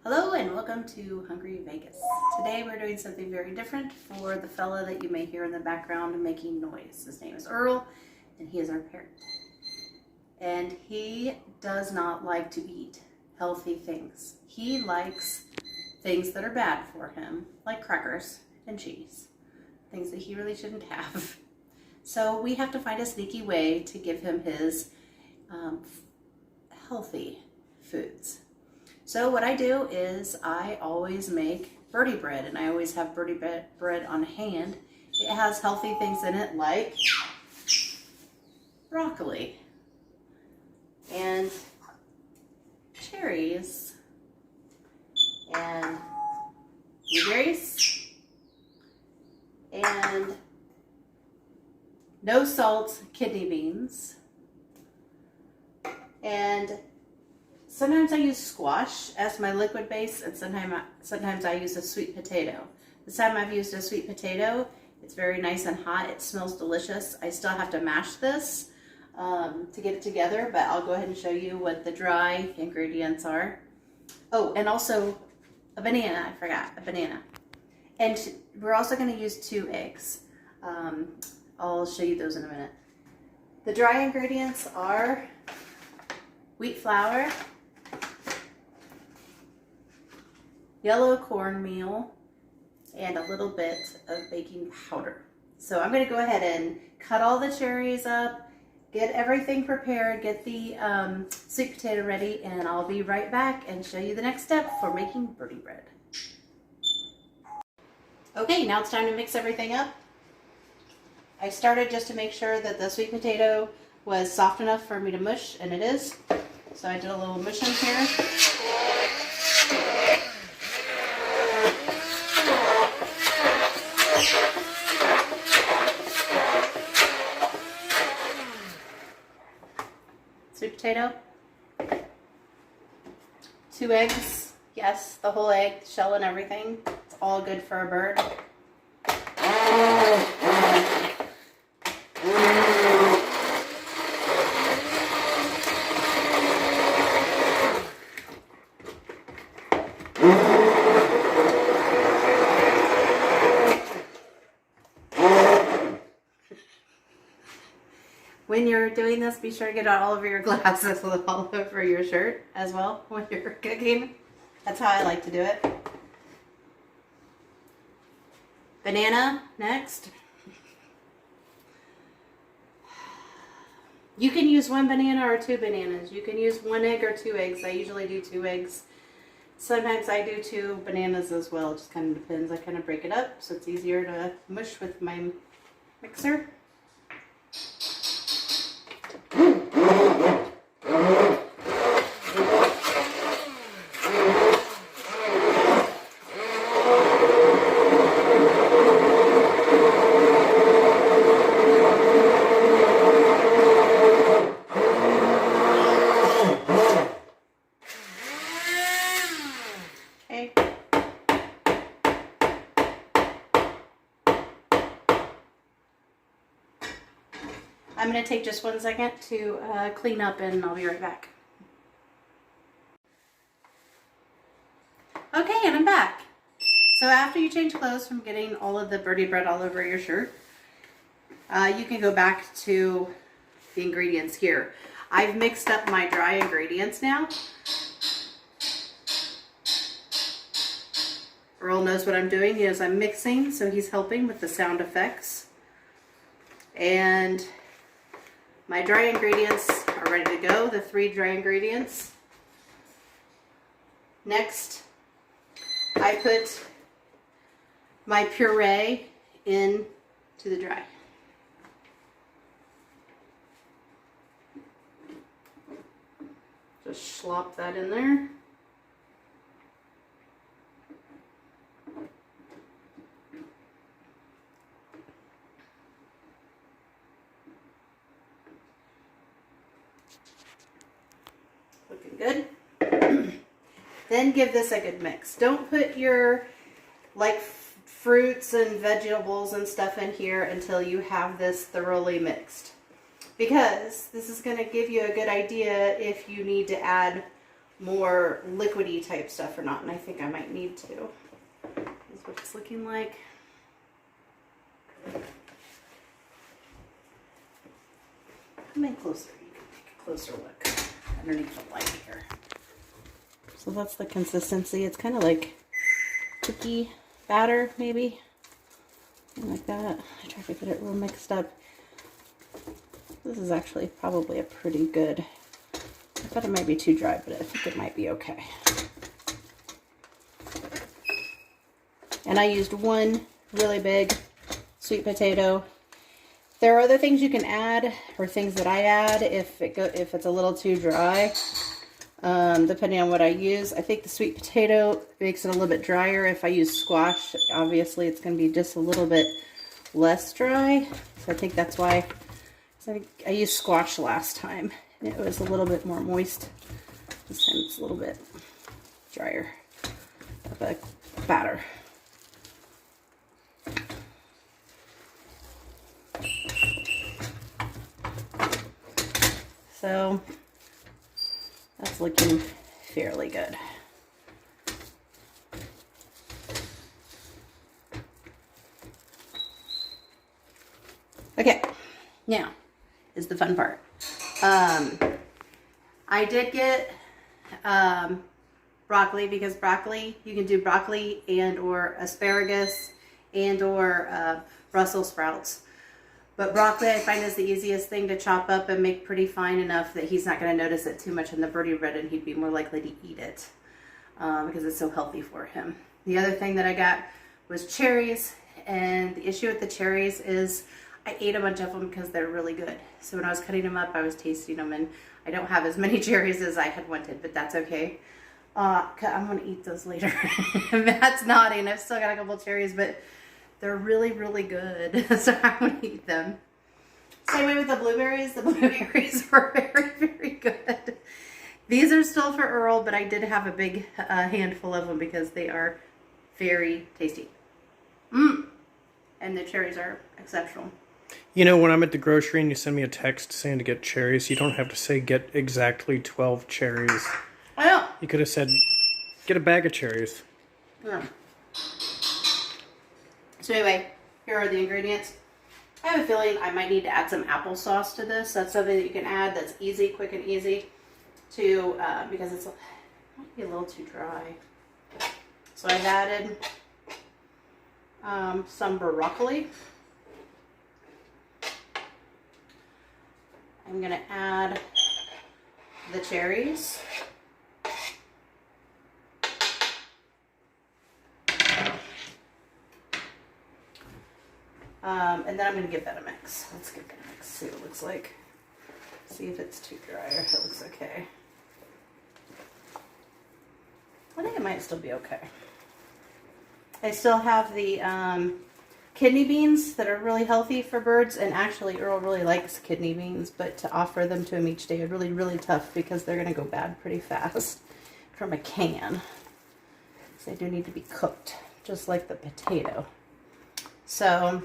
Hello and welcome to Hungry Vegas. Today we're doing something very different for the fella that you may hear in the background making noise. His name is Earl and he is our parrot. And he does not like to eat healthy things. He likes things that are bad for him, like crackers and cheese, things that he really shouldn't have. So we have to find a sneaky way to give him his healthy foods. So what I do is I always make birdie bread, and I always have birdie bread on hand. It has healthy things in it like broccoli and cherries and blueberries and no salt kidney beans, and sometimes I use squash as my liquid base, and sometimes I use a sweet potato. This time I've used a sweet potato. It's very nice and hot. It smells delicious. I still have to mash this to get it together, but I'll go ahead and show you what the dry ingredients are. Oh, and also a banana. I forgot, a banana. And we're also going to use 2 eggs. I'll show you those in a minute. The dry ingredients are wheat flour, yellow cornmeal, and a little bit of baking powder. So I'm going to go ahead and cut all the cherries up, get everything prepared, get the sweet potato ready, and I'll be right back and show you the next step for making birdie bread. Okay, now it's time to mix everything up. I started just to make sure that the sweet potato was soft enough for me to mush, and it is. So I did a little mushing here. Sweet potato. 2 eggs. Yes, the whole egg, shell and everything. It's all good for a bird. When you're doing this, be sure to get it all over your glasses and all over your shirt as well when you're cooking. That's how I like to do it. Banana next. You can use 1 banana or 2 bananas. You can use 1 egg or 2 eggs. I usually do 2 eggs. Sometimes I do 2 bananas as well. It just kind of depends. I kind of break it up so it's easier to mush with my mixer. I'm going to take just 1 second to clean up, and I'll be right back. Okay, and I'm back. So after you change clothes from getting all of the birdie bread all over your shirt, you can go back to the ingredients here. I've mixed up my dry ingredients now. Earl knows what I'm doing. He knows I'm mixing, so he's helping with the sound effects. And my dry ingredients are ready to go, the 3 dry ingredients. Next, I put my puree into the dry. Just slop that in there. Looking good. Then give this a good mix. Don't put your fruits and vegetables and stuff in here until you have this thoroughly mixed. because this is going to give you a good idea if you need to add more liquidy type stuff or not, and I think I might need to. This is what it's looking like. Come in closer. You can take a closer look underneath the light here. So that's the consistency. It's kind of like cookie batter, maybe. Something like that. I try to get it real mixed up. This is actually probably a pretty good. I thought it might be too dry, but I think it might be okay. And I used one really big sweet potato. There are other things you can add, or things that I add if it's a little too dry, depending on what I use. I think the sweet potato makes it a little bit drier. If I use squash, obviously it's going to be just a little bit less dry. So I think that's why. So I think I used squash last time, and it was a little bit more moist. This time it's a little bit drier of a batter. So that's looking fairly good. Okay, now is the fun part. I did get broccoli, because broccoli, you can do broccoli and or asparagus and or Brussels sprouts. But broccoli I find is the easiest thing to chop up and make pretty fine enough that he's not going to notice it too much in the birdie bread, and he'd be more likely to eat it because it's so healthy for him. The other thing that I got was cherries, and the issue with the cherries is I ate a bunch of them because they're really good. So when I was cutting them up, I was tasting them, and I don't have as many cherries as I had wanted, but that's okay. I'm going to eat those later. Matt's nodding. I've still got a couple cherries, but they're really, really good, so I'm going to eat them. Same way with the blueberries. The blueberries are very, very good. These are still for Earl, but I did have a big handful of them because they are very tasty. And the cherries are exceptional. You know, when I'm at the grocery and you send me a text saying to get cherries, you don't have to say get exactly 12 cherries. I know. You could have said, get a bag of cherries. Yeah. So anyway, here are the ingredients. I have a feeling I might need to add some applesauce to this. That's something that you can add that's easy, quick and easy to, because it might be a little too dry. So I've added some broccoli. I'm going to add the cherries. And then I'm going to give that a mix. Let's give that a mix, see what it looks like. See if it's too dry or if it looks okay. I think it might still be okay. I still have the kidney beans that are really healthy for birds, and actually Earl really likes kidney beans, but to offer them to him each day is really, really tough because they're going to go bad pretty fast from a can. So they do need to be cooked, just like the potato. So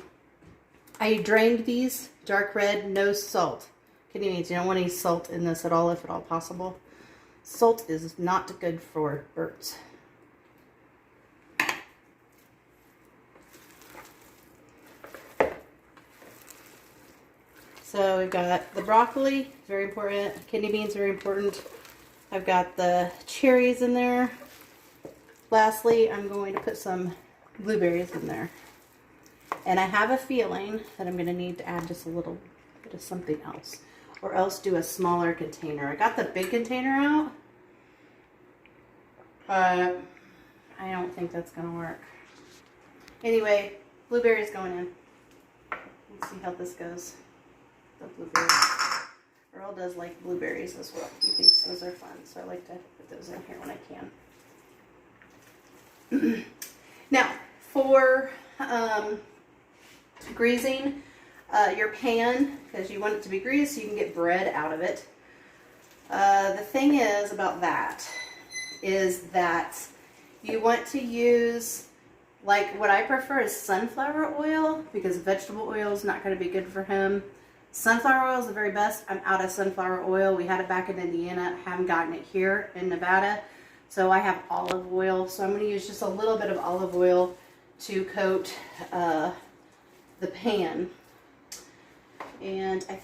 I drained these, dark red, no salt. Kidney beans, you don't want any salt in this at all, if at all possible. Salt is not good for birds. So we've got the broccoli, very important. Kidney beans, very important. I've got the cherries in there. Lastly, I'm going to put some blueberries in there. And I have a feeling that I'm going to need to add just a little bit of something else, or else do a smaller container. I got the big container out, but I don't think that's going to work. Anyway, blueberries going in. Let's see how this goes. The blueberries. Earl does like blueberries as well. He thinks those are fun, so I like to put those in here when I can. Now, for greasing your pan, because you want it to be greased so you can get bread out of it. The thing is about that is that you want to use, like, what I prefer is sunflower oil, because vegetable oil is not going to be good for him. Sunflower oil is the very best. I'm out of sunflower oil. We had it back in Indiana. I haven't gotten it here in Nevada. So I have olive oil. So I'm going to use just a little bit of olive oil to coat the pan. And I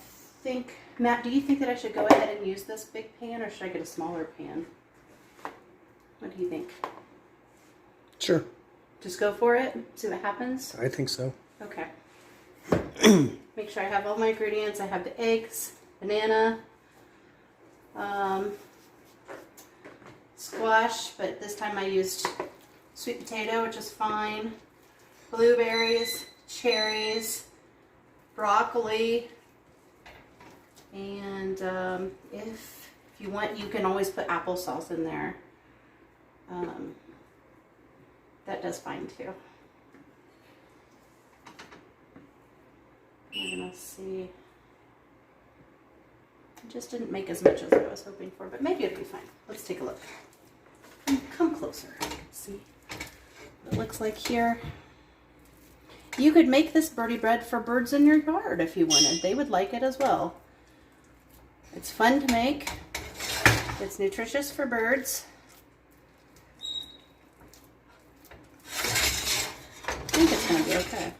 think, Matt, do you think that I should go ahead and use this big pan, or should I get a smaller pan? What do you think? Sure. Just go for it, see what happens? I think so. Okay. Make sure I have all my ingredients. I have the eggs, banana, squash, but this time I used sweet potato, which is fine, blueberries, cherries, broccoli, and if you want, you can always put applesauce in there. That does fine too. We're gonna see. I just didn't make as much as I was hoping for, but maybe it'll be fine. Let's take a look. Come closer. See what it looks like here. You could make this birdie bread for birds in your yard if you wanted. They would like it as well. It's fun to make. It's nutritious for birds. I think it's going to be okay.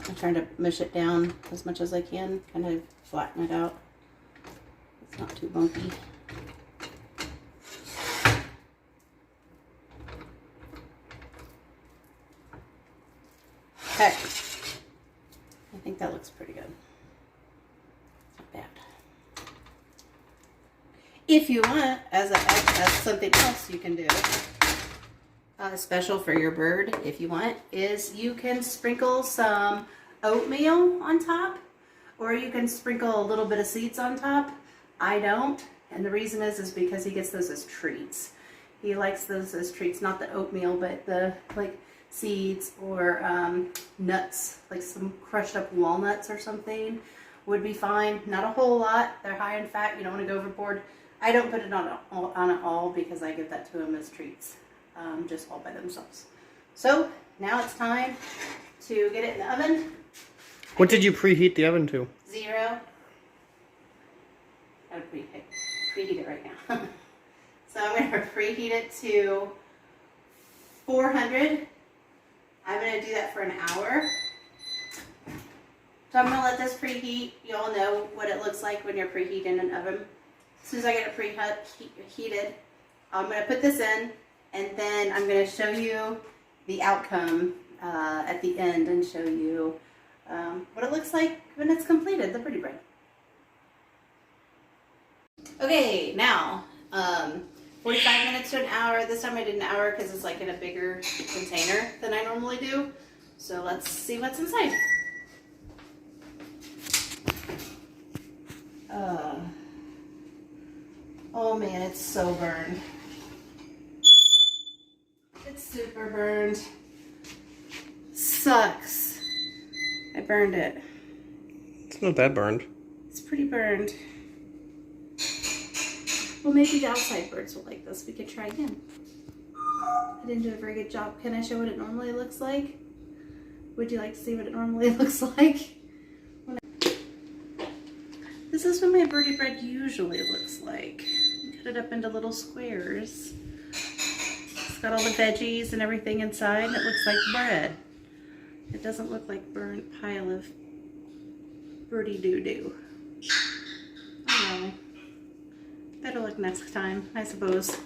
I'm trying to mush it down as much as I can, kind of flatten it out. It's not too bumpy. Okay. I think that looks pretty good. Not bad. If you want, as something else you can do, special for your bird, if you want, is you can sprinkle some oatmeal on top, or you can sprinkle a little bit of seeds on top. I don't, and the reason is because he gets those as treats. He likes those as treats, not the oatmeal, but the like seeds or nuts, like some crushed up walnuts or something would be fine. Not a whole lot. They're high in fat. You don't want to go overboard. I don't put it on it all because I give that to him as treats, just all by themselves. So now it's time to get it in the oven. What did you preheat the oven to? 0. Gotta preheat it right now. So I'm going to preheat it to 400. I'm going to do that for an hour. So I'm going to let this preheat. You all know what it looks like when you're preheating an oven. As soon as I get it preheated, I'm going to put this in, and then I'm going to show you the outcome at the end and show you what it looks like when it's completed, the birdie bread. Okay, now 45 minutes to an hour. This time I did an hour because it's like in a bigger container than I normally do. So let's see what's inside. Oh man, it's so burned. It's super burned. Sucks. I burned it. It's not that burned. It's pretty burned. Well, maybe the outside birds will like this. We could try again. I didn't do a very good job. Can I show what it normally looks like? Would you like to see what it normally looks like? This is what my birdie bread usually looks like. Cut it up into little squares. It's got all the veggies and everything inside, and it looks like bread. It doesn't look like burnt pile of birdie doo-doo. Oh well. Better luck next time, I suppose.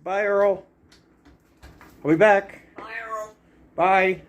Bye, Earl. I'll be back. Bye, Earl. Bye.